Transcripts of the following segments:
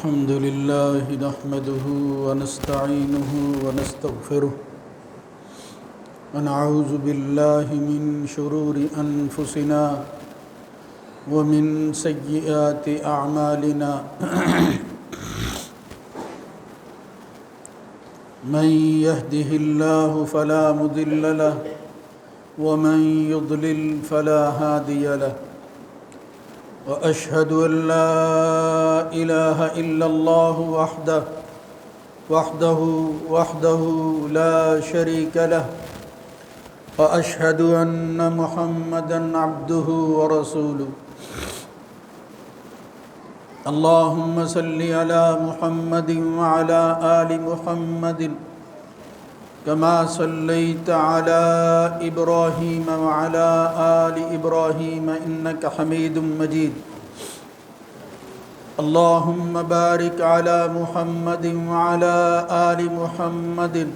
الحمد لله نحمده ونستعينه ونستغفره ونعوذ بالله من شرور أنفسنا ومن سيئات أعمالنا من يهده الله فلا مضل له ومن يضلل فلا هادي له وأشهد أن لا إله إلا الله وحده لا شريك له وأشهد أن محمدًا عبده ورسوله اللهم صل على محمد وعلى آل محمد كما صليت على إبراهيم وعلى آل إبراهيم إنك حميد مجيد اللهم بارك على محمد وعلى آل محمد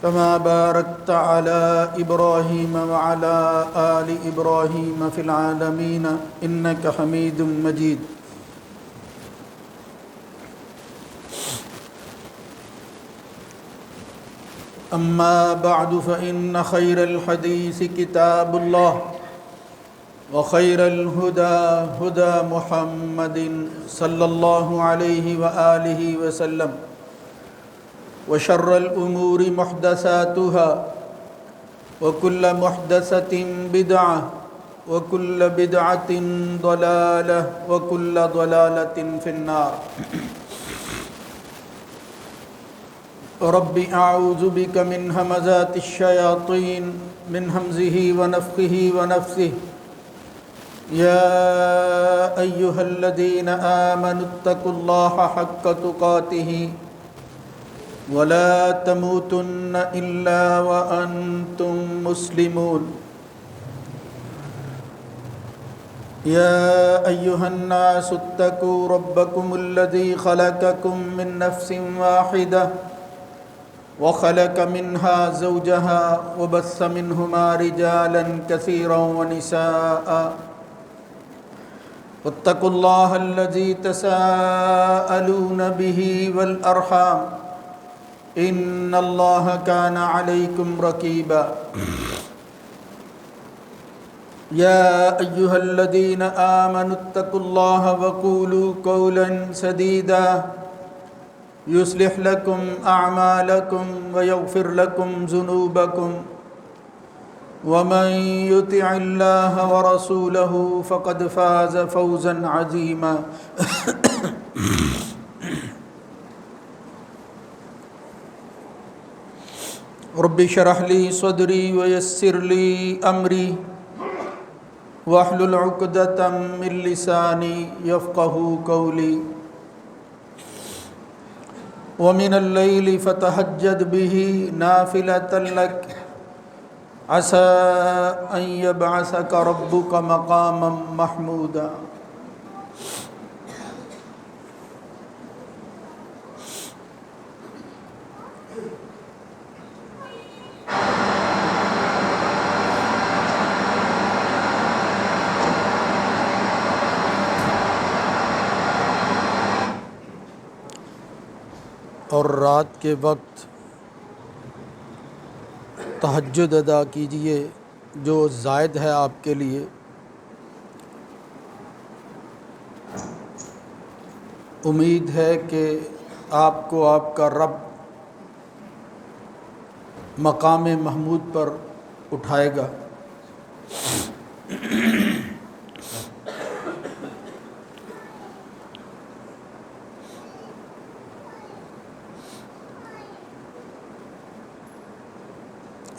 كما باركت على إبراهيم وعلى آل إبراهيم في العالمين إنك حميد مجيد أما بعد فإن خير الحديث كتاب الله وخير الهدى هدى محمد صلى الله عليه وآله وسلم وشر الأمور محدثاتها وكل محدثة بدعة وكل بدعة ضلالة وكل ضلالة في النار رب أعوذ بك من همزات الشياطين من همزه ونفخه ونفثه يا أيها الذين آمنوا اتقوا الله حق تقاته ولا تموتن إلا وأنتم مسلمون يا أيها الناس اتقوا ربكم الذي خلقكم من نفس واحدة وخلق منها زوجها وبث منهما رجالا كثيرا ونساء واتقوا الله الذي تساءلون به والأرحام إن الله كان عليكم رقيبا يا أيها الذين آمنوا اتقوا الله وقولوا قولا سديدا يصلح لكم أعمالكم ويغفر لكم ذنوبكم ومن يطع الله ورسوله فقد فاز فوزا عظيما رب اشرح لي صدري ويسر لي أمري واحلل عقدة من لساني يفقهوا قولي ومن الليل فتهجد به نافلة لك عسى أن يبعثك ربك مقاما محمودا اور رات کے وقت تہجد ادا کیجئے جو زائد ہے آپ کے لیے امید ہے کہ آپ کو آپ کا رب مقام محمود پر اٹھائے گا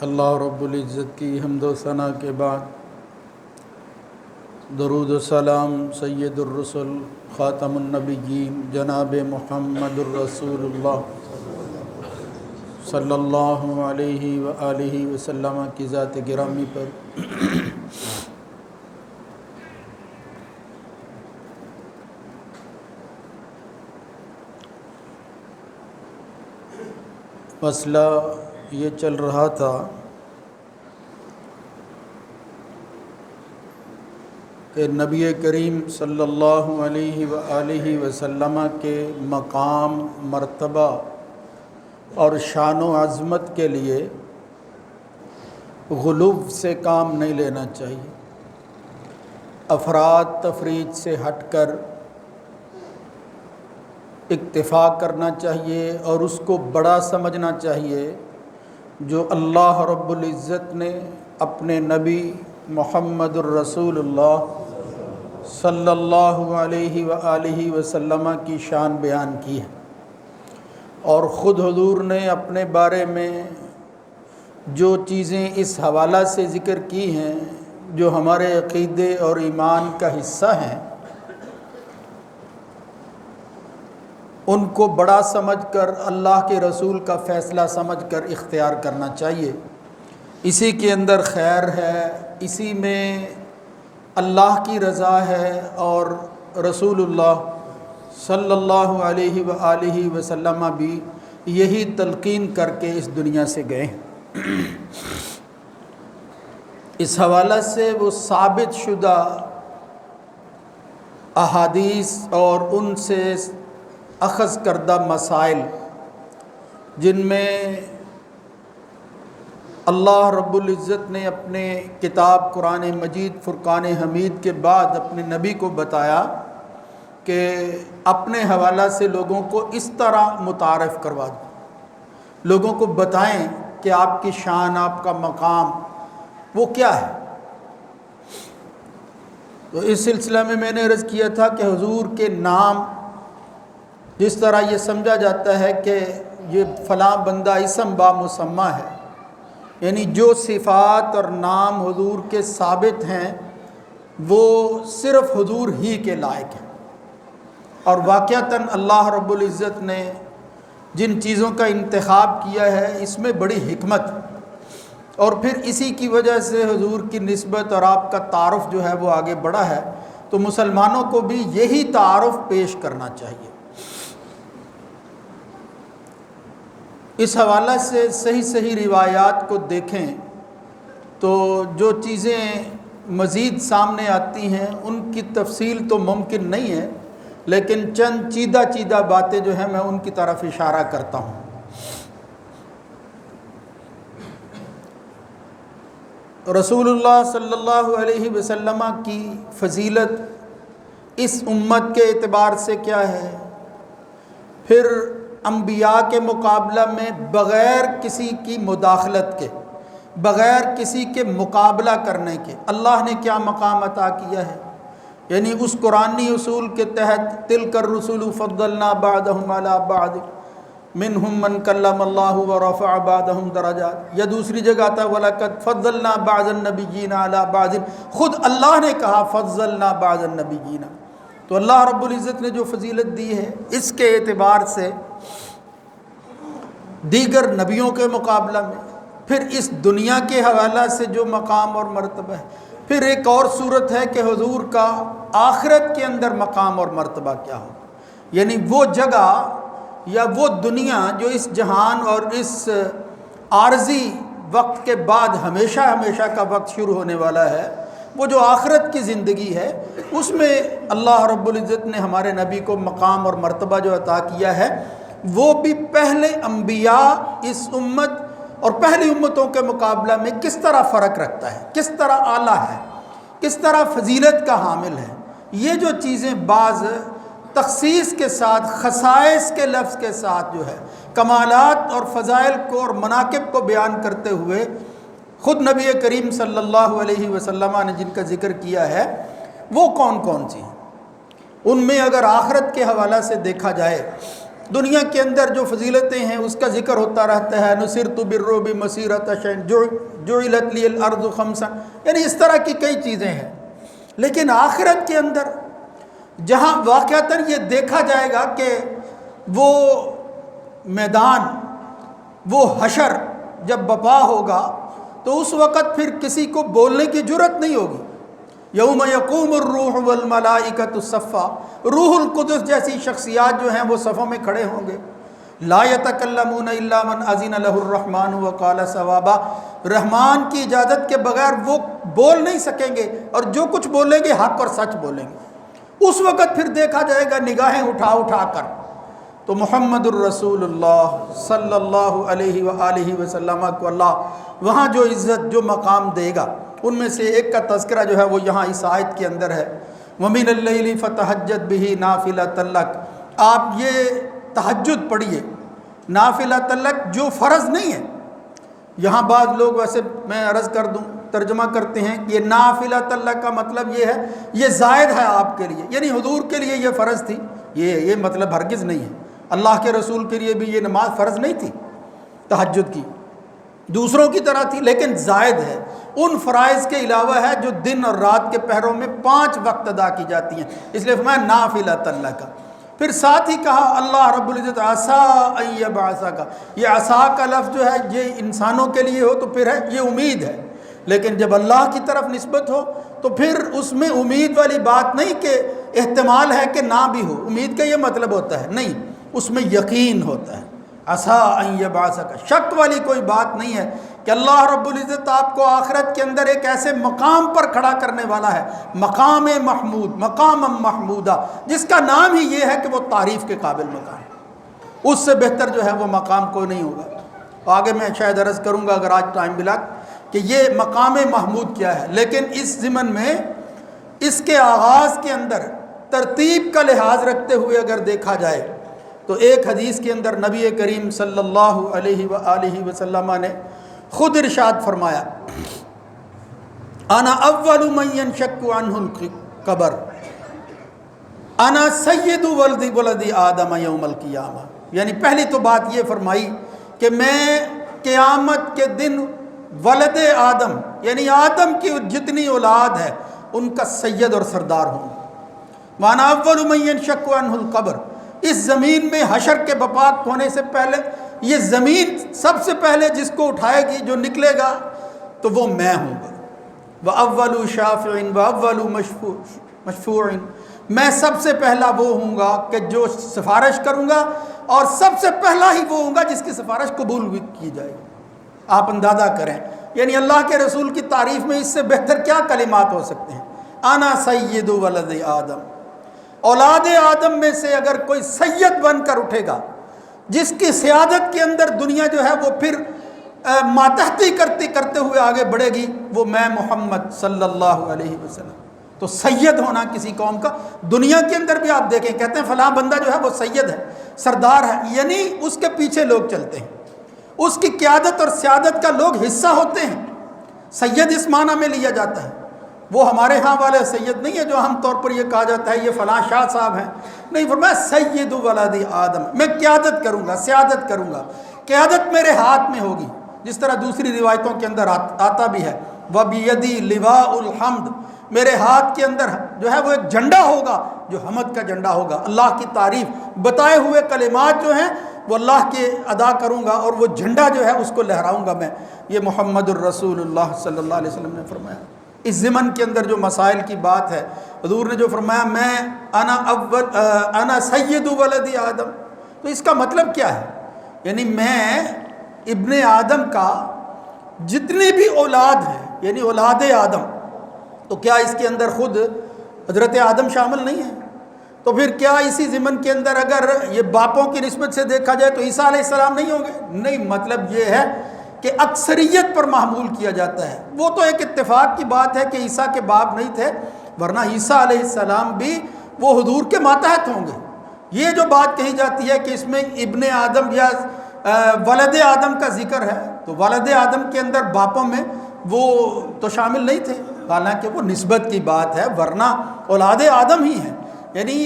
اللہ رب العزت کی حمد و ثنا کے بعد درود و سلام سید الرسل خاتم النبیین جناب محمد الرسول اللہ صلی اللہ علیہ وآلہ وسلم کی ذات گرامی پر مسئلہ یہ چل رہا تھا کہ نبی کریم صلی اللہ علیہ وآلہ وسلم کے مقام، مرتبہ اور شان و عظمت کے لیے غلو سے کام نہیں لینا چاہیے، افراد تفرید سے ہٹ کر اکتفا کرنا چاہیے اور اس کو بڑا سمجھنا چاہیے جو اللہ رب العزت نے اپنے نبی محمد الرسول اللہ صلی اللہ علیہ وآلہ وسلم کی شان بیان کی ہے، اور خود حضور نے اپنے بارے میں جو چیزیں اس حوالہ سے ذکر کی ہیں جو ہمارے عقیدے اور ایمان کا حصہ ہیں، ان کو بڑا سمجھ کر اللہ کے رسول کا فیصلہ سمجھ کر اختیار کرنا چاہیے۔ اسی کے اندر خیر ہے، اسی میں اللہ کی رضا ہے، اور رسول اللہ صلی اللہ علیہ وآلہ وسلم بھی یہی تلقین کر کے اس دنیا سے گئے ہیں۔ اس حوالہ سے وہ ثابت شدہ احادیث اور ان سے اخذ کردہ مسائل جن میں اللہ رب العزت نے اپنے کتاب قرآن مجید فرقان حمید کے بعد اپنے نبی کو بتایا کہ اپنے حوالہ سے لوگوں کو اس طرح متعارف کروا دیں، لوگوں کو بتائیں کہ آپ کی شان، آپ کا مقام وہ کیا ہے۔ تو اس سلسلہ میں نے عرض کیا تھا کہ حضور کے نام جس طرح یہ سمجھا جاتا ہے کہ یہ فلاں بندہ اسم با مسمہ ہے، یعنی جو صفات اور نام حضور کے ثابت ہیں وہ صرف حضور ہی کے لائق ہیں، اور واقعتاً اللہ رب العزت نے جن چیزوں کا انتخاب کیا ہے اس میں بڑی حکمت، اور پھر اسی کی وجہ سے حضور کی نسبت اور آپ کا تعارف جو ہے وہ آگے بڑھا ہے، تو مسلمانوں کو بھی یہی تعارف پیش کرنا چاہیے۔ اس حوالہ سے صحیح روایات کو دیکھیں تو جو چیزیں مزید سامنے آتی ہیں ان کی تفصیل تو ممکن نہیں ہے، لیکن چند چیدہ باتیں جو ہیں میں ان کی طرف اشارہ کرتا ہوں۔ رسول اللہ صلی اللہ علیہ وسلم کی فضیلت اس امت کے اعتبار سے کیا ہے، پھر انبیاء کے مقابلہ میں بغیر کسی کی مداخلت کے، بغیر کسی کے مقابلہ کرنے کے اللہ نے کیا مقام عطا کیا ہے، یعنی اس قرآنی اصول کے تحت تلک الرسل فضلنا بعضهم علی بعض منہم من کلم اللہ ورفع بعضهم درجات، یا دوسری جگہ آتا ہے وَلَقَدْ فَضَّلْنَا بَعْضَ النَّبِيِّينَ عَلَى بَعْضٍ، خود اللہ نے کہا فضلنا بعض النبیین۔ تو اللہ رب العزت نے جو فضیلت دی ہے اس کے اعتبار سے دیگر نبیوں کے مقابلہ میں، پھر اس دنیا کے حوالہ سے جو مقام اور مرتبہ ہے، پھر ایک اور صورت ہے کہ حضور کا آخرت کے اندر مقام اور مرتبہ کیا ہو، یعنی وہ جگہ یا وہ دنیا جو اس جہان اور اس عارضی وقت کے بعد ہمیشہ کا وقت شروع ہونے والا ہے، وہ جو آخرت کی زندگی ہے، اس میں اللہ رب العزت نے ہمارے نبی کو مقام اور مرتبہ جو عطا کیا ہے وہ بھی پہلے انبیاء اس امت اور پہلی امتوں کے مقابلہ میں کس طرح فرق رکھتا ہے، کس طرح اعلیٰ ہے، کس طرح فضیلت کا حامل ہے۔ یہ جو چیزیں بعض تخصیص کے ساتھ، خصائص کے لفظ کے ساتھ جو ہے کمالات اور فضائل کو اور مناقب کو بیان کرتے ہوئے خود نبی کریم صلی اللہ علیہ وسلم نے جن کا ذکر کیا ہے وہ کون سی ہیں، ان میں اگر آخرت کے حوالہ سے دیکھا جائے، دنیا کے اندر جو فضیلتیں ہیں اس کا ذکر ہوتا رہتا ہے، نصرت بالرعب مسیرۃ شہر، جعلت لی الارض خمسا، یعنی اس طرح کی کئی چیزیں ہیں، لیکن آخرت کے اندر جہاں واقعتاً یہ دیکھا جائے گا کہ وہ میدان، وہ حشر جب بپا ہوگا تو اس وقت پھر کسی کو بولنے کی جرت نہیں ہوگی۔ یوم یقوم الروح والملائکۃ صفا، روح القدس جیسی شخصیات جو ہیں وہ صفوں میں کھڑے ہوں گے، لا یتکلمون الا من اذن له الرحمن وقال صوابا، رحمان کی اجازت کے بغیر وہ بول نہیں سکیں گے، اور جو کچھ بولیں گے حق اور سچ بولیں گے۔ اس وقت پھر دیکھا جائے گا نگاہیں اٹھا اٹھا کر، تو محمد الرسول اللہ صلی اللہ علیہ وآلہ وسلم کو اللہ وہاں جو عزت جو مقام دے گا، ان میں سے ایک کا تذکرہ جو ہے وہ یہاں اس آیت کے اندر ہے، وَمِنَ اللَّيْلِ فَتَهَجَّدْ بِهِ نَافِلَةً لَكَ۔ آپ یہ تہجد پڑھیے، نافلۃ لک جو فرض نہیں ہے۔ یہاں بعض لوگ ویسے میں عرض کر دوں ترجمہ کرتے ہیں کہ یہ نافلۃ لک کا مطلب یہ ہے یہ زائد ہے آپ کے لیے، یعنی حضور کے لیے یہ فرض تھی، یہ مطلب ہرگز نہیں ہے۔ اللہ کے رسول کے لیے بھی یہ نماز فرض نہیں تھی تہجد کی، دوسروں کی طرح تھی، لیکن زائد ہے، ان فرائض کے علاوہ ہے جو دن اور رات کے پہروں میں 5 وقت ادا کی جاتی ہیں، اس لیے فرمایا نافلۃ لک۔ پھر ساتھ ہی کہا اللہ رب العزت عسیٰ ان یبعثک، یہ عسیٰ کا لفظ جو ہے یہ انسانوں کے لیے ہو تو پھر ہے یہ امید ہے، لیکن جب اللہ کی طرف نسبت ہو تو پھر اس میں امید والی بات نہیں کہ احتمال ہے کہ نہ بھی ہو، امید کا یہ مطلب ہوتا ہے نہیں، اس میں یقین ہوتا ہے۔ عسیٰ ان یبعثک، شک والی کوئی بات نہیں ہے کہ اللہ رب العزت آپ کو آخرت کے اندر ایک ایسے مقام پر کھڑا کرنے والا ہے، مقام محمود، مقام محمودہ، جس کا نام ہی یہ ہے کہ وہ تعریف کے قابل مقام ہے، اس سے بہتر جو ہے وہ مقام کوئی نہیں ہوگا۔ آگے میں شاید عرض کروں گا اگر آج ٹائم ملا کہ یہ مقام محمود کیا ہے، لیکن اس ضمن میں اس کے آغاز کے اندر ترتیب کا لحاظ رکھتے ہوئے اگر دیکھا جائے تو ایک حدیث کے اندر نبی کریم صلی اللہ علیہ وآلہ وسلم نے خود ارشاد فرمایا، انا اول من ينشق عنه القبر انا سید ولد آدم یوم القیامہ، یعنی پہلی تو بات یہ فرمائی کہ میں قیامت کے دن ولد آدم یعنی آدم کی جتنی اولاد ہے ان کا سید اور سردار ہوں، وانا اول من ينشق عنه القبر، اس زمین میں حشر کے بپا ہونے سے پہلے یہ زمین سب سے پہلے جس کو اٹھائے گی جو نکلے گا تو وہ میں ہوں گا، وَأَوَّلُ شَافِعٍ وَأَوَّلُ مَشْفُوعٍ، میں سب سے پہلا وہ ہوں گا کہ جو سفارش کروں گا، اور سب سے پہلا ہی وہ ہوں گا جس کی سفارش قبول بھی کی جائے گی۔ آپ اندازہ کریں، یعنی اللہ کے رسول کی تعریف میں اس سے بہتر کیا کلمات ہو سکتے ہیں؟ انا سید ولد آدم، اولاد آدم میں سے اگر کوئی سید بن کر اٹھے گا جس کی سیادت کے اندر دنیا جو ہے وہ پھر ماتحتی کرتے ہوئے آگے بڑھے گی، وہ میں محمد صلی اللہ علیہ وسلم۔ تو سید ہونا کسی قوم کا، دنیا کے اندر بھی آپ دیکھیں کہتے ہیں فلاں بندہ جو ہے وہ سید ہے، سردار ہے، یعنی اس کے پیچھے لوگ چلتے ہیں، اس کی قیادت اور سیادت کا لوگ حصہ ہوتے ہیں۔ سید اس معنی میں لیا جاتا ہے، وہ ہمارے ہاں والے سید نہیں ہے جو عام طور پر یہ کہا جاتا ہے یہ فلاں شاہ صاحب ہیں، نہیں، فرمایا سید ولد آدم، میں قیادت کروں گا، سیادت کروں گا، قیادت میرے ہاتھ میں ہوگی، جس طرح دوسری روایتوں کے اندر آتا بھی ہے وَبِيَدِي لِوَاءُ الْحَمْدِ، میرے ہاتھ کے اندر جو ہے وہ ایک جھنڈا ہوگا جو حمد کا جھنڈا ہوگا، اللہ کی تعریف بتائے ہوئے کلمات جو ہیں وہ اللہ کے ادا کروں گا، اور وہ جھنڈا جو ہے اس کو لہراؤں گا میں۔ یہ محمد الرسول اللہ صلی اللہ علیہ وسلم نے فرمایا۔ اس ضمن کے اندر جو مسائل کی بات ہے، حضور نے جو فرمایا میں انا سید ولد آدم، تو اس کا مطلب کیا ہے؟ یعنی میں ابن آدم کا جتنی بھی اولاد ہیں، یعنی اولاد آدم، تو کیا اس کے اندر خود حضرت آدم شامل نہیں ہے؟ تو پھر کیا اسی ضمن کے اندر اگر یہ باپوں کی نسبت سے دیکھا جائے تو عیسیٰ علیہ السلام نہیں ہوں گے؟ نہیں، مطلب یہ ہے کہ اکثریت پر محمول کیا جاتا ہے۔ وہ تو ایک اتفاق کی بات ہے کہ عیسیٰ کے باپ نہیں تھے، ورنہ عیسیٰ علیہ السلام بھی وہ حضور کے ماتحت ہوں گے۔ یہ جو بات کہی جاتی ہے کہ اس میں ابن آدم یا ولد آدم کا ذکر ہے، تو ولد آدم کے اندر باپوں میں وہ تو شامل نہیں تھے، حالانکہ وہ نسبت کی بات ہے، ورنہ اولاد آدم ہی ہیں، یعنی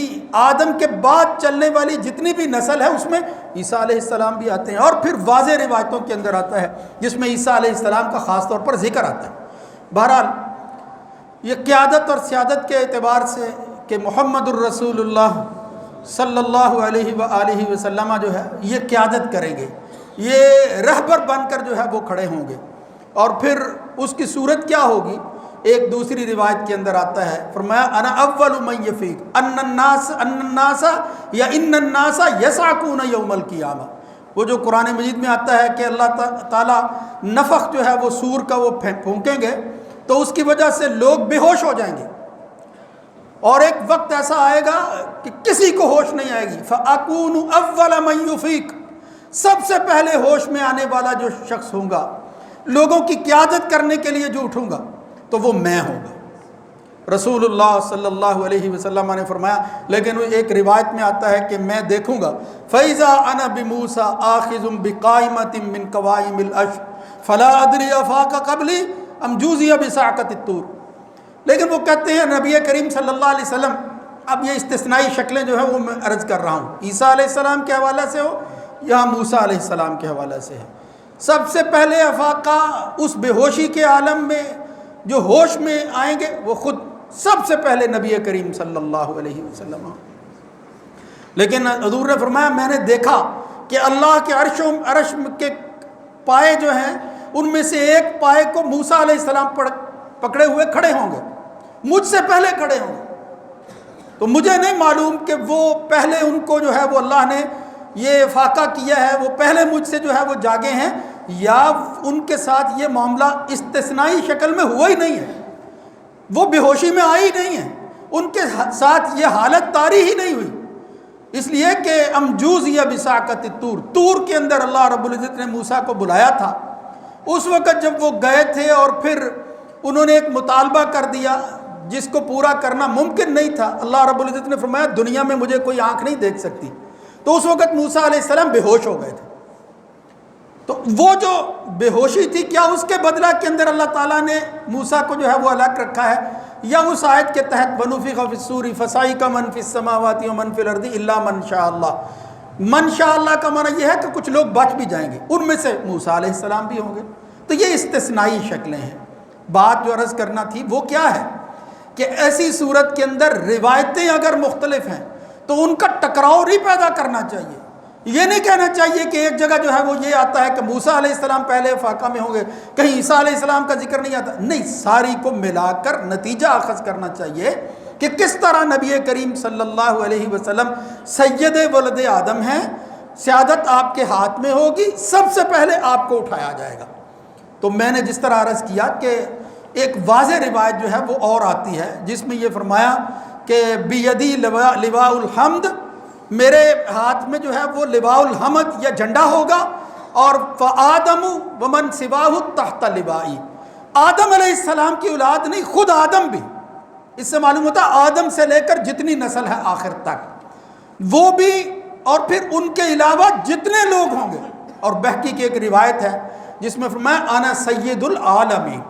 آدم کے بعد چلنے والی جتنی بھی نسل ہے اس میں عیسیٰ علیہ السلام بھی آتے ہیں، اور پھر واضح روایتوں کے اندر آتا ہے جس میں عیسیٰ علیہ السلام کا خاص طور پر ذکر آتا ہے۔ بہرحال یہ قیادت اور سیادت کے اعتبار سے کہ محمد الرسول اللہ صلی اللہ علیہ وآلہ وسلم جو ہے یہ قیادت کریں گے، یہ رہبر بن کر جو ہے وہ کھڑے ہوں گے، اور پھر اس کی صورت کیا ہوگی؟ ایک دوسری روایت کے اندر آتا ہے، فرمایا انا اول من یفیق ان الناس یا ان الناس یسعقون یوم القیامہ، وہ جو قرآن مجید میں آتا ہے کہ اللہ تعالیٰ نفخ جو ہے وہ سور کا وہ پھونکیں گے تو اس کی وجہ سے لوگ بے ہوش ہو جائیں گے، اور ایک وقت ایسا آئے گا کہ کسی کو ہوش نہیں آئے گی۔ فَأَكُونُ أَوَّلَ مَن يُفِيقُ، سب سے پہلے ہوش میں آنے والا جو شخص ہوگا، لوگوں کی قیادت کرنے کے لیے جو اٹھوں گا تو وہ میں ہوں گا۔ رسول اللہ صلی اللہ علیہ وسلم نے فرمایا، لیکن ایک روایت میں آتا ہے کہ میں دیکھوں گا فَإِذَا أَنَا بِمُوسَىٰ آخِذٌ بِقَائِمَةٍ مِّن قَوَائِمِ الْعَرْشِ فَلَا أَدْرِي أَفَاقَ قَبْلِي أَمْ جُوزِيَ بِصَعْقَةِ الطُّورِ۔ لیکن وہ کہتے ہیں نبی کریم صلی اللہ علیہ وسلم، اب یہ استثنائی شکلیں جو ہیں وہ میں عرض کر رہا ہوں، عیسیٰ علیہ السلام کے حوالہ سے ہو یا موسیٰ علیہ السلام کے حوالے سے ہے، سب سے پہلے افاقہ اس بے ہوشی کے عالم میں جو ہوش میں آئیں گے وہ خود سب سے پہلے نبی کریم صلی اللہ علیہ وسلم۔ لیکن حضور نے فرمایا میں نے دیکھا کہ اللہ کے عرش کے پائے جو ہیں ان میں سے ایک پائے کو موسیٰ علیہ السلام پکڑے ہوئے کھڑے ہوں گے، مجھ سے پہلے کھڑے ہوں گے۔ تو مجھے نہیں معلوم کہ وہ پہلے ان کو جو ہے وہ اللہ نے یہ فاقہ کیا ہے، وہ پہلے مجھ سے جو ہے وہ جاگے ہیں، یا ان کے ساتھ یہ معاملہ استثنائی شکل میں ہوا ہی نہیں ہے، وہ بے ہوشی میں آئی نہیں ہے، ان کے ساتھ یہ حالت طاری ہی نہیں ہوئی۔ اس لیے کہ امجوزیہ بساقت الطور، طور کے اندر اللہ رب العزت نے موسیٰ کو بلایا تھا، اس وقت جب وہ گئے تھے اور پھر انہوں نے ایک مطالبہ کر دیا جس کو پورا کرنا ممکن نہیں تھا، اللہ رب العزت نے فرمایا دنیا میں مجھے کوئی آنکھ نہیں دیکھ سکتی، تو اس وقت موسیٰ علیہ السلام بے ہوش ہو گئے تھے۔ تو وہ جو بے ہوشی تھی، کیا اس کے بدلہ کے اندر اللہ تعالیٰ نے موسیٰ کو جو ہے وہ الگ رکھا ہے، یا اس آیت کے تحت وَنُفِخَ فِي الصُّورِ فَصَعِقَ مَن فِي السَّمَاوَاتِ وَمَن فِي الْأَرْضِ إِلَّا مَن شَاءَ اللَّهُ، من شاء اللہ کا معنی یہ ہے کہ کچھ لوگ بچ بھی جائیں گے، ان میں سے موسیٰ علیہ السلام بھی ہوں گے۔ تو یہ استثنائی شکلیں ہیں۔ بات جو عرض کرنا تھی وہ کیا ہے کہ ایسی صورت کے اندر روایتیں اگر مختلف ہیں تو ان کا ٹکراؤ نہیں پیدا کرنا چاہیے۔ یہ نہیں کہنا چاہیے کہ ایک جگہ جو ہے وہ یہ آتا ہے کہ موسیٰ علیہ السلام پہلے فاقہ میں ہوں گے، کہیں عیسیٰ علیہ السلام کا ذکر نہیں آتا، نہیں، ساری کو ملا کر نتیجہ اخذ کرنا چاہیے کہ کس طرح نبی کریم صلی اللہ علیہ وسلم سید ولد آدم ہیں، سیادت آپ کے ہاتھ میں ہوگی، سب سے پہلے آپ کو اٹھایا جائے گا۔ تو میں نے جس طرح عرض کیا کہ ایک واضح روایت جو ہے وہ اور آتی ہے جس میں یہ فرمایا کہ بیدی لواء الحمد، میرے ہاتھ میں جو ہے وہ لواء الحمد یا جھنڈا ہوگا، اور فآدم ومن سواہ تحت لوائی، آدم علیہ السلام کی اولاد نہیں، خود آدم بھی، اس سے معلوم ہوتا ہے آدم سے لے کر جتنی نسل ہے آخر تک وہ بھی، اور پھر ان کے علاوہ جتنے لوگ ہوں گے۔ اور بہقی کی ایک روایت ہے جس میں فرمایا انا سید العالمین،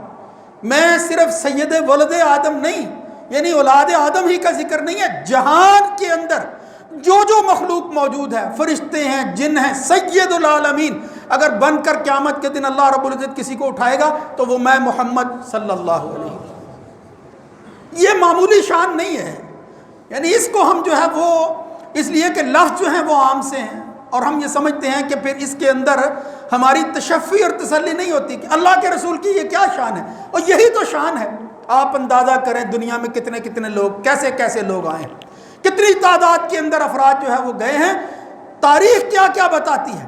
میں صرف سید ولد آدم نہیں، یعنی اولاد آدم ہی کا ذکر نہیں ہے، جہان کے اندر جو مخلوق موجود ہے، فرشتے ہیں، جن ہیں، سید العالمین اگر بن کر قیامت کے دن اللہ رب العزت کسی کو اٹھائے گا تو وہ میں محمد صلی اللہ علیہ وسلم۔ یہ معمولی شان نہیں ہے، یعنی اس کو ہم جو ہے وہ اس لیے کہ لفظ جو ہیں وہ عام سے ہیں اور ہم یہ سمجھتے ہیں کہ پھر اس کے اندر ہماری تشفی اور تسلی نہیں ہوتی کہ اللہ کے رسول کی یہ کیا شان ہے، اور یہی تو شان ہے۔ آپ اندازہ کریں دنیا میں کتنے کتنے لوگ، کیسے کیسے لوگ آئے ہیں، کتنی تعداد کے اندر افراد جو ہے وہ گئے ہیں، تاریخ کیا کیا بتاتی ہے،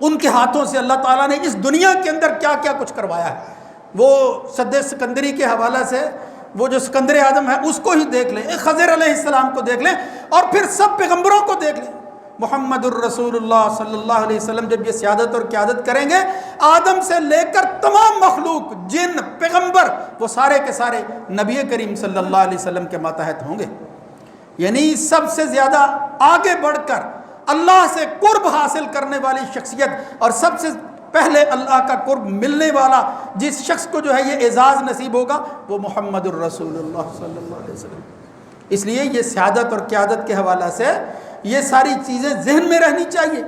ان کے ہاتھوں سے اللہ تعالیٰ نے اس دنیا کے اندر کیا کیا کچھ کروایا ہے۔ وہ سد سکندری کے حوالے سے وہ جو سکندر اعظم ہے اس کو ہی دیکھ لیں، خضر علیہ السلام کو دیکھ لیں، اور پھر سب پیغمبروں کو دیکھ لیں۔ محمد الرسول اللہ صلی اللہ علیہ وسلم جب یہ سیادت اور قیادت کریں گے، آدم سے لے کر تمام مخلوق، جن، پیغمبر، وہ سارے کے سارے نبی کریم صلی اللہ علیہ وسلم کے ماتحت ہوں گے۔ یعنی سب سے زیادہ آگے بڑھ کر اللہ سے قرب حاصل کرنے والی شخصیت، اور سب سے پہلے اللہ کا قرب ملنے والا جس شخص کو جو ہے یہ اعزاز نصیب ہوگا وہ محمد الرسول اللہ صلی اللہ علیہ وسلم۔ اس لیے یہ سیادت اور قیادت کے حوالہ سے یہ ساری چیزیں ذہن میں رہنی چاہیے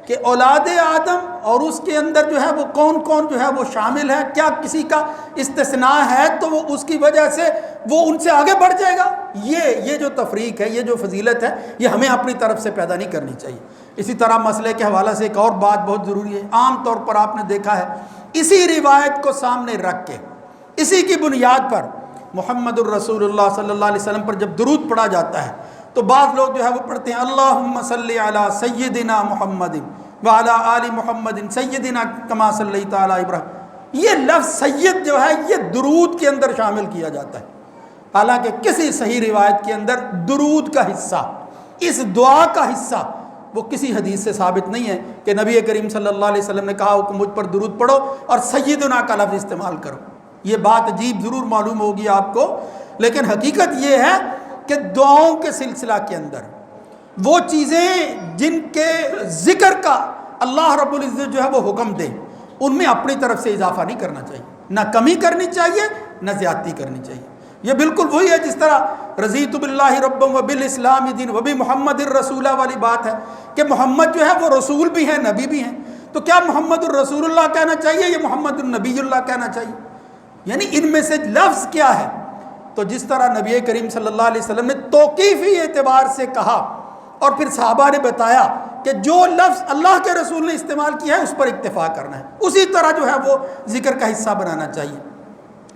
کہ اولاد آدم اور اس کے اندر جو ہے وہ کون کون جو ہے وہ شامل ہے، کیا کسی کا استثناء ہے تو وہ اس کی وجہ سے وہ ان سے آگے بڑھ جائے گا۔ یہ جو تفریق ہے، یہ جو فضیلت ہے، یہ ہمیں اپنی طرف سے پیدا نہیں کرنی چاہیے۔ اسی طرح مسئلے کے حوالے سے ایک اور بات بہت ضروری ہے، عام طور پر آپ نے دیکھا ہے اسی روایت کو سامنے رکھ کے، اسی کی بنیاد پر محمد الرسول اللہ صلی اللہ علیہ وسلم پر جب درود پڑھا جاتا ہے تو بعض لوگ جو ہے وہ پڑھتے ہیں اللہم صلی علی سیدنا محمد وعلی آل محمد سیدنا کما صلیت علی ابراہیم، یہ لفظ سید جو ہے یہ درود کے اندر شامل کیا جاتا ہے، حالانکہ کسی صحیح روایت کے اندر درود کا حصہ، اس دعا کا حصہ وہ کسی حدیث سے ثابت نہیں ہے کہ نبی کریم صلی اللہ علیہ وسلم نے کہا کہ مجھ پر درود پڑھو اور سیدنا کا لفظ استعمال کرو۔ یہ بات عجیب ضرور معلوم ہوگی آپ کو، لیکن حقیقت یہ ہے کہ دعاؤں کے سلسلہ کے اندر وہ چیزیں جن کے ذکر کا اللہ رب العزت جو ہے وہ حکم دے، ان میں اپنی طرف سے اضافہ نہیں کرنا چاہیے، نہ کمی کرنی چاہیے نہ زیادتی کرنی چاہیے۔ یہ بالکل وہی ہے جس طرح رضیت باللہ ربا وبالاسلام دین وبمحمد الرسول والی بات ہے کہ محمد جو ہے وہ رسول بھی ہیں نبی بھی ہیں، تو کیا محمد الرسول اللہ کہنا چاہیے یا محمد النبی اللہ کہنا چاہیے؟ یعنی ان میں سے لفظ کیا ہے؟ تو جس طرح نبی کریم صلی اللہ علیہ وسلم نے توقیفی اعتبار سے کہا اور پھر صحابہ نے بتایا کہ جو لفظ اللہ کے رسول نے استعمال کیا ہے اس پر اکتفا کرنا ہے، اسی طرح جو ہے وہ ذکر کا حصہ بنانا چاہیے۔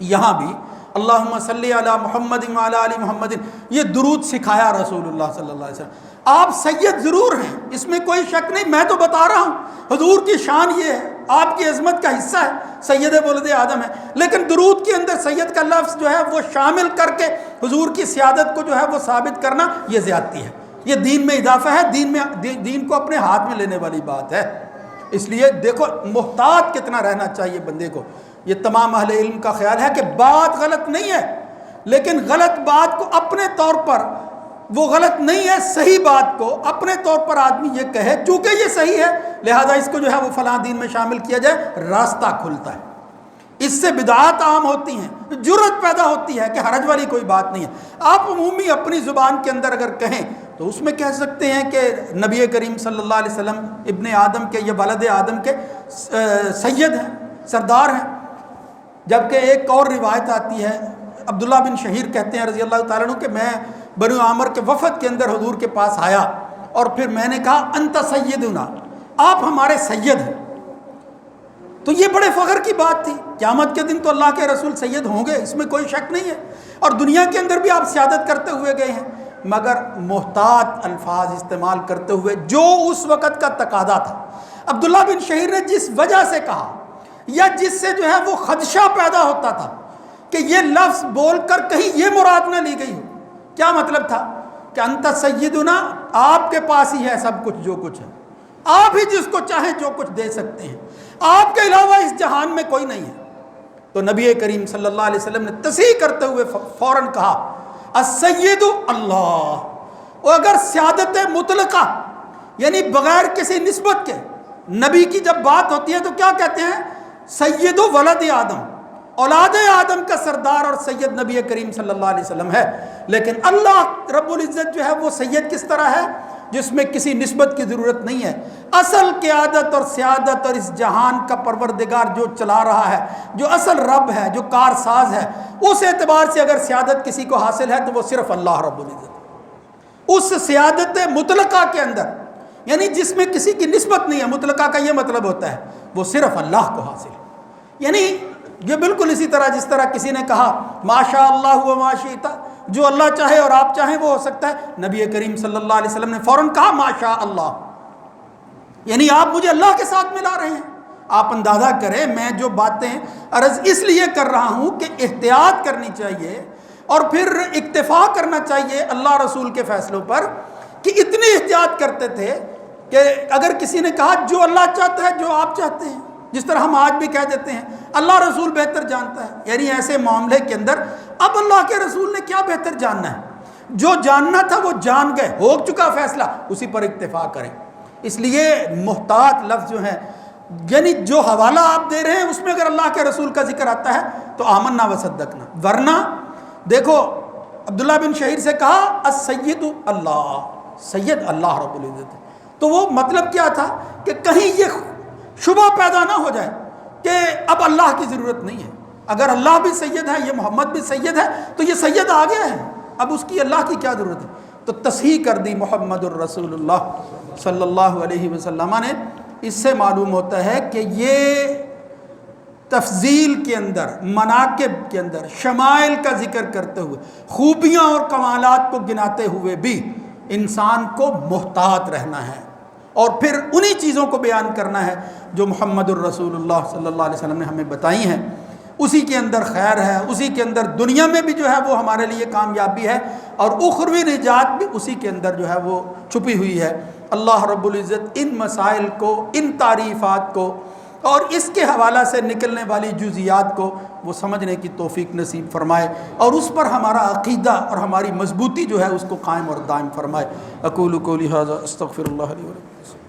یہاں بھی اللہم صلی علی محمد وعلی آل محمد یہ درود سکھایا رسول اللہ صلی اللہ علیہ وسلم۔ آپ سید ضرور ہیں، اس میں کوئی شک نہیں، میں تو بتا رہا ہوں حضور کی شان یہ ہے، آپ کی عظمت کا حصہ ہے، سید ولد آدم ہے، لیکن درود کے اندر سید کا لفظ جو ہے وہ شامل کر کے حضور کی سیادت کو جو ہے وہ ثابت کرنا یہ زیادتی ہے، یہ دین میں اضافہ ہے، دین کو اپنے ہاتھ میں لینے والی بات ہے۔ اس لیے دیکھو محتاط کتنا رہنا چاہیے بندے کو۔ یہ تمام اہل علم کا خیال ہے کہ بات غلط نہیں ہے، لیکن غلط بات کو اپنے طور پر، وہ غلط نہیں ہے، صحیح بات کو اپنے طور پر آدمی یہ کہے چونکہ یہ صحیح ہے لہذا اس کو جو ہے وہ فلاں دین میں شامل کیا جائے، راستہ کھلتا ہے۔ اس سے بدعات عام ہوتی ہیں، جرأت پیدا ہوتی ہے کہ حرج والی کوئی بات نہیں ہے۔ آپ عمومی اپنی زبان کے اندر اگر کہیں تو اس میں کہہ سکتے ہیں کہ نبی کریم صلی اللہ علیہ وسلم ابن آدم کے یا ولد آدم کے سید ہیں، سردار ہیں۔ جبکہ ایک اور روایت آتی ہے، عبداللہ بن شہیر کہتے ہیں رضی اللہ تعالیٰ عنہ کہ میں بنو عامر کے وفد کے اندر حضور کے پاس آیا اور پھر میں نے کہا انت سیدنا، آپ ہمارے سید ہیں۔ تو یہ بڑے فخر کی بات تھی، قیامت کے دن تو اللہ کے رسول سید ہوں گے، اس میں کوئی شک نہیں ہے، اور دنیا کے اندر بھی آپ سیادت کرتے ہوئے گئے ہیں، مگر محتاط الفاظ استعمال کرتے ہوئے جو اس وقت کا تقاضا تھا۔ عبداللہ بن شہیر نے جس وجہ سے کہا یا جس سے جو ہے وہ خدشہ پیدا ہوتا تھا کہ یہ لفظ بول کر کہیں یہ مراد نہ لی گئی ہو، کیا مطلب تھا کہ انت سیدنا، آپ کے پاس ہی ہے سب کچھ جو کچھ ہے، آپ ہی جس کو چاہیں جو کچھ دے سکتے ہیں، آپ کے علاوہ اس جہان میں کوئی نہیں ہے۔ تو نبی کریم صلی اللہ علیہ وسلم نے تصحیح کرتے ہوئے فوراً کہا السید اللہ۔ اور اگر سیادت مطلقہ یعنی بغیر کسی نسبت کے نبی کی جب بات ہوتی ہے تو کیا کہتے ہیں؟ سید ولد آدم، اولاد آدم کا سردار اور سید نبی کریم صلی اللہ علیہ وسلم ہے۔ لیکن اللہ رب العزت جو ہے وہ سید کس طرح ہے؟ جس میں کسی نسبت کی ضرورت نہیں ہے، اصل قیادت اور سیادت اور اس جہان کا پروردگار جو چلا رہا ہے، جو اصل رب ہے، جو کارساز ہے، اس اعتبار سے اگر سیادت کسی کو حاصل ہے تو وہ صرف اللہ رب العزت۔ اس سیادت مطلقہ کے اندر یعنی جس میں کسی کی نسبت نہیں ہے، مطلقہ کا یہ مطلب ہوتا ہے وہ صرف اللہ کو حاصل ہے۔ یعنی یہ بالکل اسی طرح جس طرح کسی نے کہا ماشاء اللہ و ما شئت، جو اللہ چاہے اور آپ چاہیں وہ ہو سکتا ہے، نبی کریم صلی اللہ علیہ وسلم نے فوراً کہا ماشاء اللہ، یعنی آپ مجھے اللہ کے ساتھ ملا رہے ہیں۔ آپ اندازہ کریں میں جو باتیں عرض اس لیے کر رہا ہوں کہ احتیاط کرنی چاہیے اور پھر اکتفا کرنا چاہیے اللہ رسول کے فیصلوں پر، کہ اتنی احتیاط کرتے تھے کہ اگر کسی نے کہا جو اللہ چاہتا ہے جو آپ چاہتے ہیں، جس طرح ہم آج بھی کہہ دیتے ہیں اللہ رسول بہتر جانتا ہے، یعنی ایسے معاملے کے اندر اب اللہ کے رسول نے کیا بہتر جاننا ہے؟ جو جاننا تھا وہ جان گئے، ہو چکا فیصلہ، اسی پر اکتفا کریں۔ اس لیے محتاط لفظ جو ہیں یعنی جو حوالہ آپ دے رہے ہیں اس میں اگر اللہ کے رسول کا ذکر آتا ہے تو آمنا و صدقنا، ورنہ دیکھو عبداللہ بن شہیر سے کہا السید اللہ، سید اللہ رب العزت، تو وہ مطلب کیا تھا کہ کہیں یہ شبہ پیدا نہ ہو جائے کہ اب اللہ کی ضرورت نہیں ہے، اگر اللہ بھی سید ہے، یہ محمد بھی سید ہے، تو یہ سید آ گیا ہے، اب اس کی اللہ کی کیا ضرورت ہے؟ تو تصحیح کر دی محمد الرسول اللہ صلی اللہ علیہ وسلم نے۔ اس سے معلوم ہوتا ہے کہ یہ تفضیل کے اندر، مناقب کے اندر، شمائل کا ذکر کرتے ہوئے، خوبیاں اور کمالات کو گناتے ہوئے بھی انسان کو محتاط رہنا ہے، اور پھر انہی چیزوں کو بیان کرنا ہے جو محمد الرسول اللہ صلی اللہ علیہ وسلم نے ہمیں بتائی ہیں. اسی کے اندر خیر ہے، اسی کے اندر دنیا میں بھی جو ہے وہ ہمارے لیے کامیابی ہے، اور اخروی نجات بھی اسی کے اندر جو ہے وہ چھپی ہوئی ہے. اللہ رب العزت ان مسائل کو، ان تعریفات کو اور اس کے حوالہ سے نکلنے والی جزیات کو وہ سمجھنے کی توفیق نصیب فرمائے، اور اس پر ہمارا عقیدہ اور ہماری مضبوطی جو ہے اس کو قائم اور دائم فرمائے. اقول قولی ھذا استغفر اللہ لی ولکم.